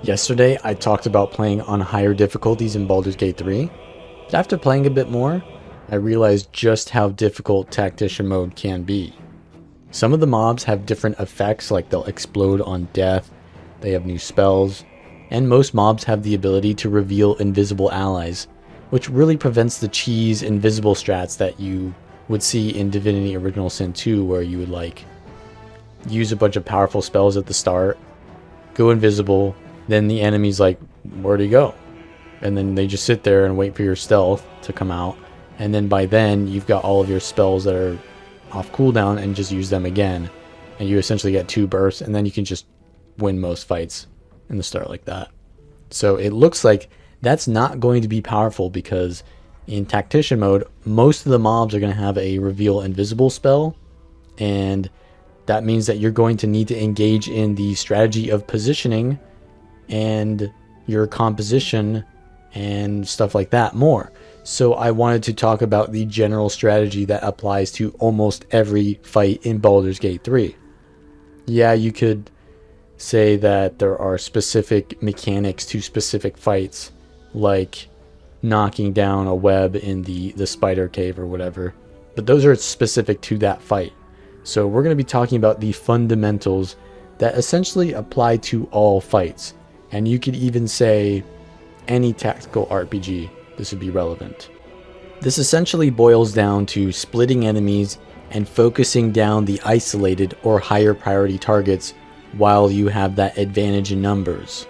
Yesterday, I talked about playing on higher difficulties in Baldur's Gate 3, but after playing a bit more, I realized just how difficult Tactician mode can be. Some of the mobs have different effects, like they'll explode on death, they have new spells, and most mobs have the ability to reveal invisible allies, which really prevents the cheese invisible strats that you would see in Divinity Original Sin 2, where you would use a bunch of powerful spells at the start, go invisible, then the enemy's like, where'd he go? And then they just sit there and wait for your stealth to come out. And then by then, you've got all of your spells that are off cooldown and just use them again. And you essentially get 2 bursts, and then you can just win most fights in the start like that. So it looks like that's not going to be powerful because in Tactician mode, most of the mobs are going to have a reveal invisible spell. And that means that you're going to need to engage in the strategy of positioning and your composition and stuff like that more. So I wanted to talk about the general strategy that applies to almost every fight in Baldur's Gate 3. Yeah, you could say that there are specific mechanics to specific fights, like knocking down a web in the spider cave or whatever, but those are specific to that fight. So we're going to be talking about the fundamentals that essentially apply to all fights. And you could even say any tactical RPG, this would be relevant. This essentially boils down to splitting enemies and focusing down the isolated or higher priority targets while you have that advantage in numbers.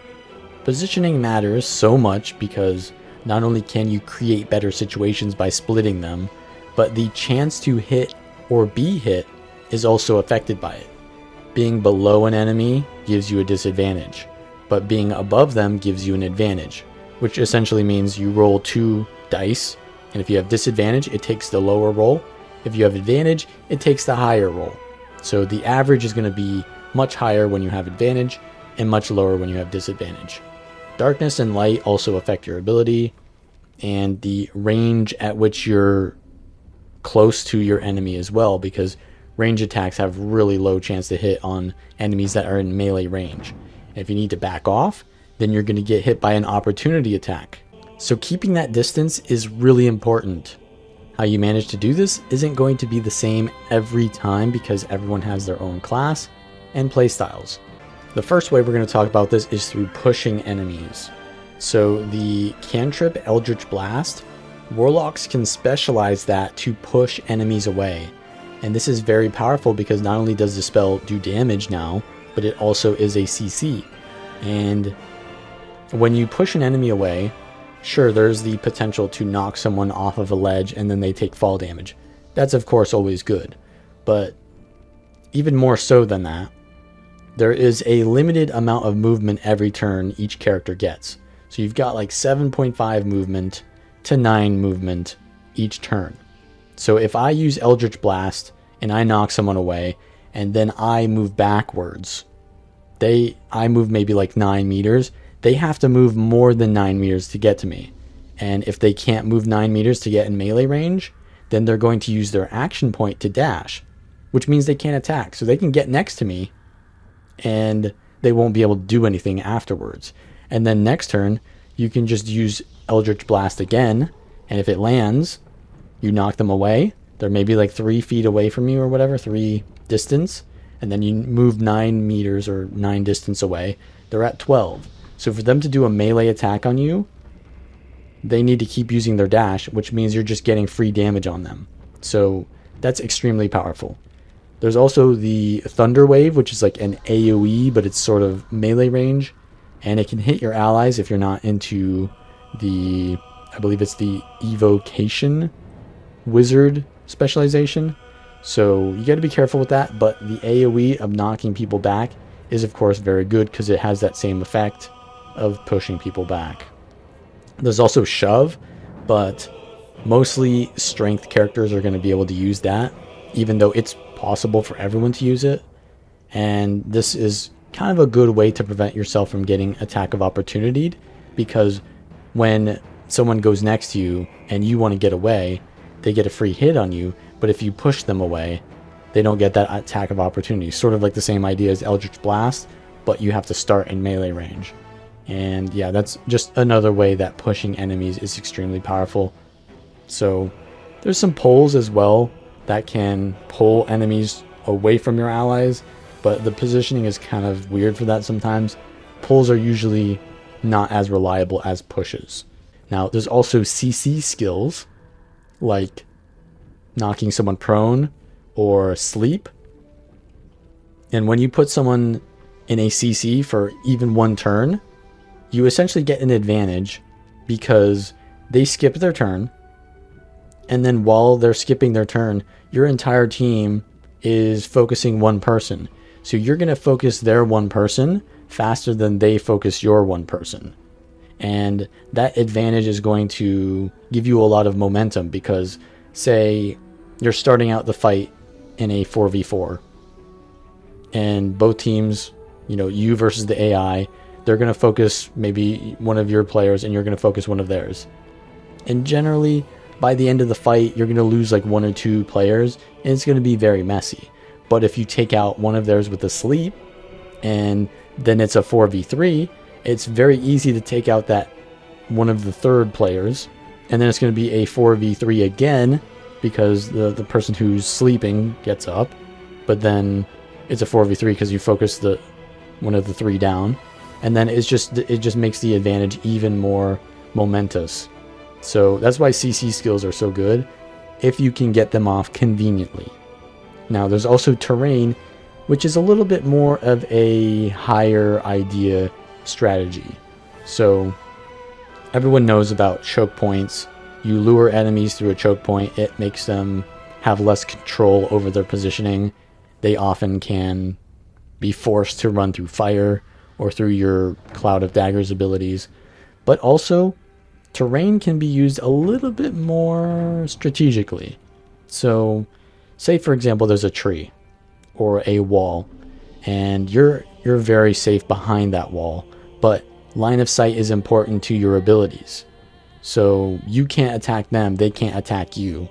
Positioning matters so much because not only can you create better situations by splitting them, but the chance to hit or be hit is also affected by it. Being below an enemy gives you a disadvantage, but being above them gives you an advantage, which essentially means you roll 2 dice, and if you have disadvantage, it takes the lower roll. If you have advantage, it takes the higher roll. So the average is going to be much higher when you have advantage and much lower when you have disadvantage. Darkness and light also affect your ability and the range at which you're close to your enemy as well, because range attacks have really low chance to hit on enemies that are in melee range. And if you need to back off, then you're going to get hit by an opportunity attack. So keeping that distance is really important. How you manage to do this isn't going to be the same every time because everyone has their own class and playstyles. The first way we're going to talk about this is through pushing enemies. So the cantrip Eldritch Blast, warlocks can specialize that to push enemies away. And this is very powerful because not only does the spell do damage now, but it also is a CC. And when you push an enemy away, sure, there's the potential to knock someone off of a ledge and then they take fall damage. That's of course always good. But even more so than that, there is a limited amount of movement every turn each character gets. So you've got like 7.5 movement to 9 movement each turn. So if I use Eldritch Blast and I knock someone away and then I move backwards, I move maybe like 9 meters. They have to move more than 9 meters to get to me. And if they can't move 9 meters to get in melee range, then they're going to use their action point to dash, which means they can't attack. So they can get next to me and they won't be able to do anything afterwards. And then next turn, you can just use Eldritch Blast again. And if it lands, you knock them away. They're maybe like 3 feet away from you or whatever, 3 distance. And then you move 9 meters or 9 distance away. They're at 12. So for them to do a melee attack on you, they need to keep using their dash, which means you're just getting free damage on them. So that's extremely powerful. There's also the Thunder Wave, which is like an AoE, but it's sort of melee range. And it can hit your allies if you're not into the, I believe it's the Evocation Wizard specialization. So you got to be careful with that. But the AoE of knocking people back is of course very good because it has that same effect of pushing people back. There's also Shove, but mostly strength characters are going to be able to use that, even though it's possible for everyone to use it. And this is kind of a good way to prevent yourself from getting attack of opportunity, because when someone goes next to you and you want to get away, they get a free hit on you. But if you push them away, they don't get that attack of opportunity. Sort of like the same idea as Eldritch Blast, but you have to start in melee range. And yeah, that's just another way that pushing enemies is extremely powerful. So there's some pulls as well that can pull enemies away from your allies, but the positioning is kind of weird for that sometimes. Pulls are usually not as reliable as pushes. Now, there's also CC skills, like knocking someone prone or sleep. And when you put someone in a CC for even one turn, you essentially get an advantage because they skip their turn. And then while they're skipping their turn, your entire team is focusing one person. So you're going to focus their one person faster than they focus your one person. And that advantage is going to give you a lot of momentum because, say, you're starting out the fight in a 4v4. And both teams, you versus the AI, they're going to focus maybe one of your players and you're going to focus one of theirs. And generally, by the end of the fight, you're going to lose like one or two players and it's going to be very messy. But if you take out one of theirs with a sleep and then it's a 4v3, it's very easy to take out that one of the third players. And then it's going to be a 4v3 again because the person who's sleeping gets up. But then it's a 4v3 because you focus one of the three down. And then it just makes the advantage even more momentous. So that's why CC skills are so good if you can get them off conveniently. Now there's also terrain, which is a little bit more of a higher idea strategy. So everyone knows about choke points. You lure enemies through a choke point. It makes them have less control over their positioning. They often can be forced to run through fire or through your Cloud of Daggers abilities. But also, terrain can be used a little bit more strategically. So, say for example there's a tree or a wall, and you're very safe behind that wall, but line of sight is important to your abilities. So you can't attack them, they can't attack you.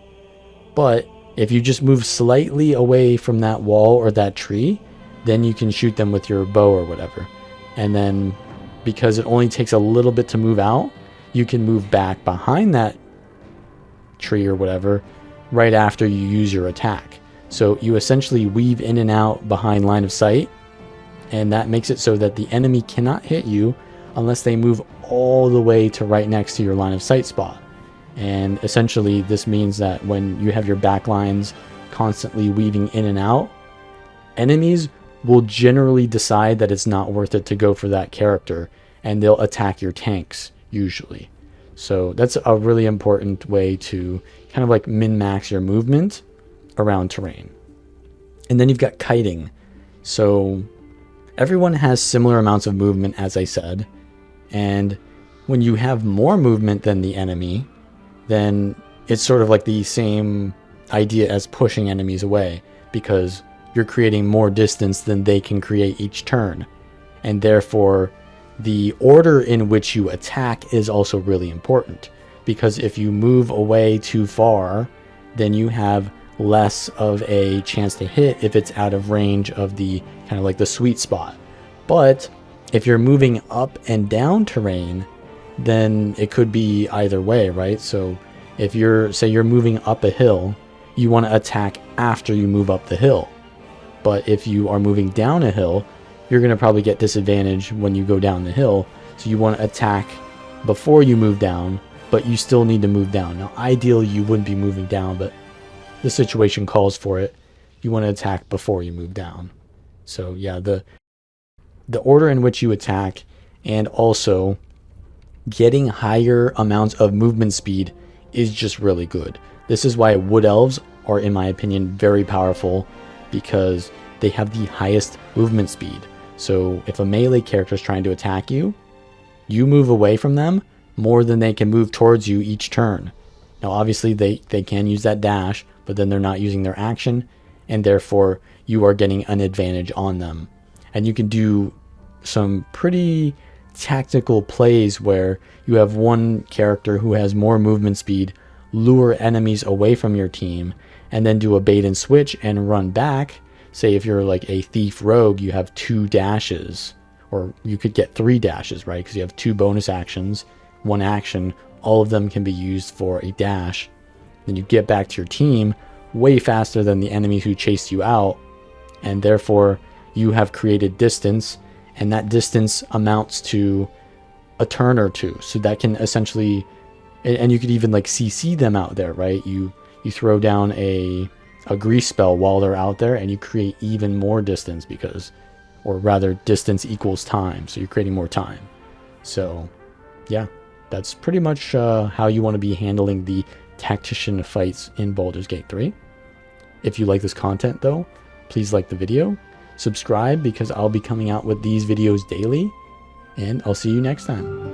But if you just move slightly away from that wall or that tree, then you can shoot them with your bow or whatever. And then because it only takes a little bit to move out, you can move back behind that tree or whatever right after you use your attack. So you essentially weave in and out behind line of sight, and that makes it so that the enemy cannot hit you unless they move all the way to right next to your line of sight spot. And essentially this means that when you have your back lines constantly weaving in and out, enemies will generally decide that it's not worth it to go for that character, and they'll attack your tanks usually. So that's a really important way to kind of like min-max your movement around terrain. And then you've got kiting. So everyone has similar amounts of movement, as I said, and when you have more movement than the enemy, then it's sort of like the same idea as pushing enemies away, because you're creating more distance than they can create each turn. And therefore, the order in which you attack is also really important, because if you move away too far, then you have less of a chance to hit if it's out of range of the kind of like the sweet spot. But if you're moving up and down terrain, then it could be either way, right? So if you're moving up a hill, you want to attack after you move up the hill. But if you are moving down a hill, you're going to probably get disadvantage when you go down the hill. So you want to attack before you move down, but you still need to move down. Now, ideally, you wouldn't be moving down, but the situation calls for it. You want to attack before you move down. So yeah, the order in which you attack, and also getting higher amounts of movement speed is just really good. This is why wood elves are, in my opinion, very powerful, because they have the highest movement speed. So if a melee character is trying to attack you, you move away from them more than they can move towards you each turn. Now obviously they can use that dash, but then they're not using their action, and therefore you are getting an advantage on them. And you can do some pretty tactical plays where you have one character who has more movement speed lure enemies away from your team, and then do a bait and switch and run back. Say if you're like a thief rogue, you have 2 dashes or you could get 3 dashes, right? Because you have 2 bonus actions, 1 action, all of them can be used for a dash. Then you get back to your team way faster than the enemy who chased you out, and therefore you have created distance, and that distance amounts to a turn or 2. So that can essentially, and you could even like CC them out there, right? You throw down a grease spell while they're out there, and you create even more distance because, or rather, distance equals time. So you're creating more time. So yeah, that's pretty much how you want to be handling the tactician fights in Baldur's Gate 3. If you like this content though, please like the video, subscribe because I'll be coming out with these videos daily, and I'll see you next time.